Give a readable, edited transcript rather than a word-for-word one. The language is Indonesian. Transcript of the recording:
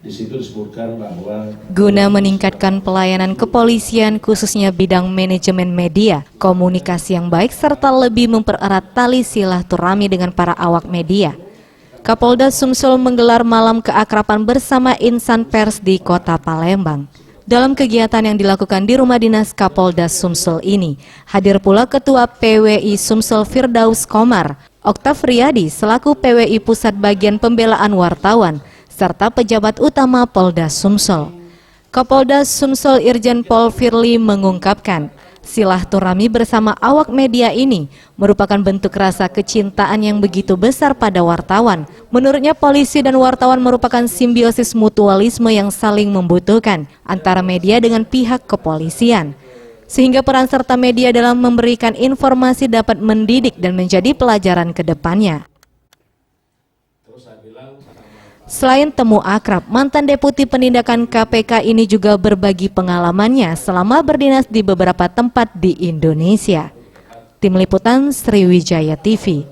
Di situ disebutkan bahwa guna meningkatkan pelayanan kepolisian khususnya bidang manajemen media, komunikasi yang baik serta lebih mempererat tali silaturahmi dengan para awak media. Kapolda Sumsel menggelar malam keakraban bersama insan pers di Kota Palembang. Dalam kegiatan yang dilakukan di rumah dinas Kapolda Sumsel ini, hadir pula Ketua PWI Sumsel Firdaus Komar, Oktav Riyadi selaku PWI Pusat Bagian Pembelaan Wartawan, serta pejabat utama Polda Sumsel. Kapolda Sumsel Irjen Pol Firly mengungkapkan, silaturahmi bersama awak media ini merupakan bentuk rasa kecintaan yang begitu besar pada wartawan. Menurutnya polisi dan wartawan merupakan simbiosis mutualisme yang saling membutuhkan antara media dengan pihak kepolisian. Sehingga peran serta media dalam memberikan informasi dapat mendidik dan menjadi pelajaran ke depannya. Selain temu akrab, mantan Deputi Penindakan KPK ini juga berbagi pengalamannya selama berdinas di beberapa tempat di Indonesia. Tim Liputan Sriwijaya TV.